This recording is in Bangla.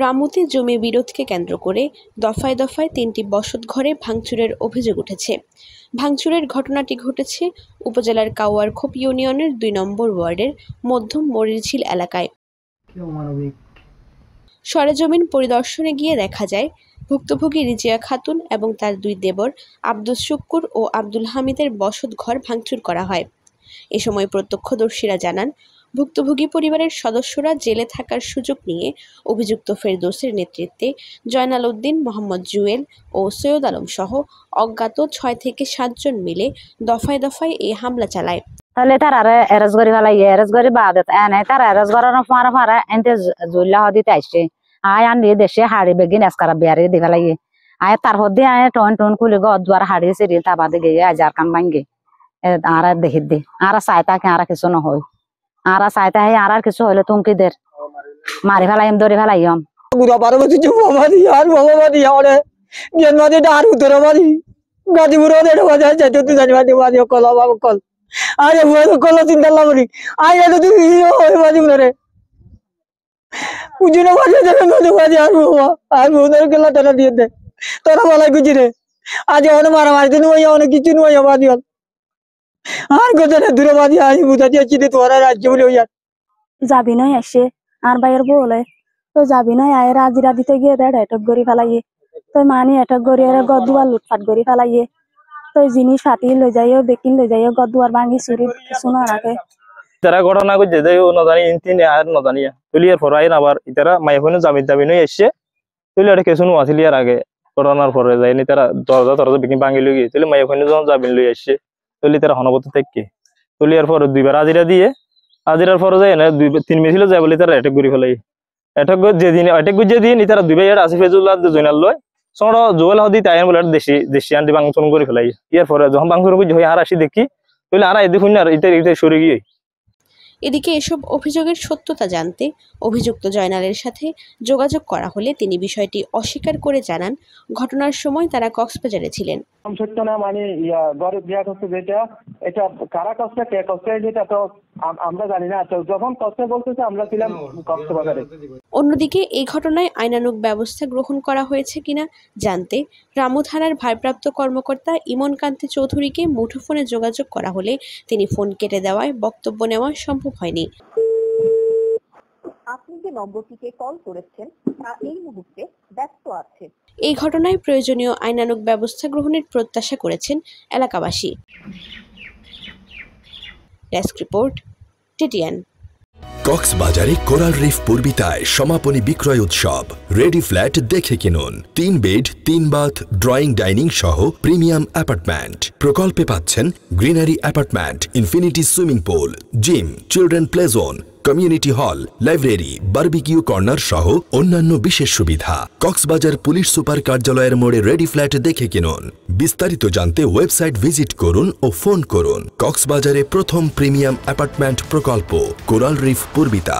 রামুতে জমি বিরোধকে কেন্দ্র করে দফায় দফায় ৩টি বসতঘরে ভাঙচুরের অভিযোগ উঠেছে। ভাঙচুরের ঘটনাটি ঘটেছে উপজেলার কাওয়ারখোপ ইউনিয়নের ২ নম্বর ওয়ার্ডের মধ্যম মরিরঝিল এলাকায়। সরেজমিন পরিদর্শনে গিয়ে দেখা যায়, ভুক্তভোগী রিজিয়া খাতুন এবং তার ২ দেবর আব্দুস শুক্কুর ও আব্দুল হামিদের বসতঘর ভাঙচুর করা হয়। এ সময় প্রত্যক্ষদর্শীরা জানান, ভুক্তভোগী পরিবারের সদস্যরা জেলে থাকার সুযোগ নিয়ে অভিযুক্ত ফেরদৌসের নেতৃত্বে জয়নাল উদ্দিন, মোহাম্মদ জুয়েল ও সৈয়দ আলম সহ অজ্ঞাত ৬ থেকে ৭ জন মিলে দফায় দফায় এই হামলা চালায়। তাহলে তারা এরেজ করি ফেলাই, এরেজ করি বাদ এনে তারা এরেজ করার ফারা ফারা এনতে জুল্লা দিতে আসছে। আয় আন দেশে হাড়ি বেগিন এসকারা বিয়ারে দি ফেলাই আয় তার হদ্দে আয় টন টন খুলে দুয়ার হাড়ি সিরি তা বাদে গিয়ে আজার কান ভাঙ্গে আর দেখি দে আর চাইতা কে আর কিছু নহয়, আর চাইতা আর কিছু হইলে তুমকিদের মারি ফেলাইম ধরে ফেলাইম গুড়া পার্বতী বাবাদি আর বাবাদি আরে জন্মাদি আর উত্তর বাদি গাদি বুড়ো দে বাজা যাইতে তুই জানিবাদি বাদি কল বাবা কল আরে বুড়ো কল চিন্তা লাগরি আই এত তুই ওই বাদি রে উজুনো বাজা দেবে মনে বাদি আর বাবা আর ওদের গলা টানা দিয়ে দে তোরা বলাই গুজি রে আজ অন মারা মারতে নয় অনেক কিছু নয় বাদি আর গোজনে দূরে বাদি আই বুঝা দিয়েছি তোরা রাজ্য বলে ইয়ার যাবি নয় আসে আর বাইরের বলে তো যাবি নয় আয়ের আজিরা দিতে গিয়ে দেড় এটক গড়ি ফেলাইয়ে তো মানি এটক গড়ি আর গদুয়ার লুটফাট গড়ি ফেলাইয়ে তো জিনিস হাতি লই যাইও বেকিন লই যাইও গদুয়ার ভাঙি চুরি কিছু না রাখে তারা ঘটনা করছে যে নজানি ইনতিনে আর নজানিয়া তুলিয়ার ফরাই আবার ইতারা মাইফোনে জামিন দাবি নই এসে তুলিয়ার কিছু নো আসিলিয়ার আগে করোনার পরে যায়নি তারা দরজা বেকিন ভাঙি লই গিয়ে তুলি মাইফোনে যখন জামিন লই এসে তুলি তারা হনবত থেকে তুলিয়ার পরে 2বার আজিরা দিয়ে আজিরার পরে যায় না 2-3 মিছিল যায় বলে তারা এটক গড়ি ফেলাই এটক যেদিন এটক যেদিন তারা 2 ভাইয়ের আসিফেজুল্লাহ জয়নাল লয় সড় জোয়েল হদি তাই বলে দেশি আন্টি বাংশন করে ফেলাই ইয়ার পরে যখন বাংশন করে হই আর আসি দেখি তাহলে আর দেখুন না এটা সরে গিয়ে। এদিকে এসব অভিযোগের সত্যতা জানতে অভিযুক্ত জয়নালের সাথে যোগাযোগ করা হলে তিনি বিষয়টি অস্বীকার করে জানান, ঘটনার সময় তারা কক্সবাজারে ছিলেন। সত্য না মানে গরিব বিয়া করছে যেটা এটা কারা কষ্ট কে কষ্ট যেটা তো আমরা জানি না, তো যখন কষ্ট বলতেছে আমরা ছিলাম কক্সবাজারে। অন্যদিকে এই ঘটনায় আইনানুগ ব্যবস্থা গ্রহণ করা হয়েছে কিনা জানতে রামু থানার ভারপ্রাপ্ত কর্মকর্তা ইমন কান্তি চৌধুরীকে মুঠোফোনে যোগাযোগ করা হলে তিনি ফোন কেটে দেওয়ায় বক্তব্য নেওয়া সম্ভব হয়নি। আপনি যে নম্বরটিতে কল করেছেন তা এই মুহূর্তে ব্যস্ত আছে। এই ঘটনায় প্রয়োজনীয় আইনানুগ ব্যবস্থা গ্রহণের প্রত্যাশা করেছেন এলাকাবাসী। Desk report, TTN. কক্সবাজারে কোরাল রিফ পূর্বিতায় সমাপনী বিক্রয় উৎসব। রেডি ফ্ল্যাট দেখে কিনুন। 3 বেড 3 বাথ ড্রয়িং ডাইনিং সহ প্রিমিয়াম অ্যাপার্টমেন্ট। প্রকল্পে পাচ্ছেন greenery apartment, infinity swimming pool, gym, children play zone, community hall, library, barbecue corner সহ অন্যান্য বিশেষ সুবিধা। কক্সবাজার পুলিশ সুপার কার্যালয়ের মোড়ে রেডি ফ্ল্যাট দেখে কিনুন। বিস্তারিত জানতে ওয়েবসাইট ভিজিট করুন ও ফোন করুন। কক্সবাজারে প্রথম প্রিমিয়াম অ্যাপার্টমেন্ট প্রকল্প কোরাল রিফ পূর্বিতা।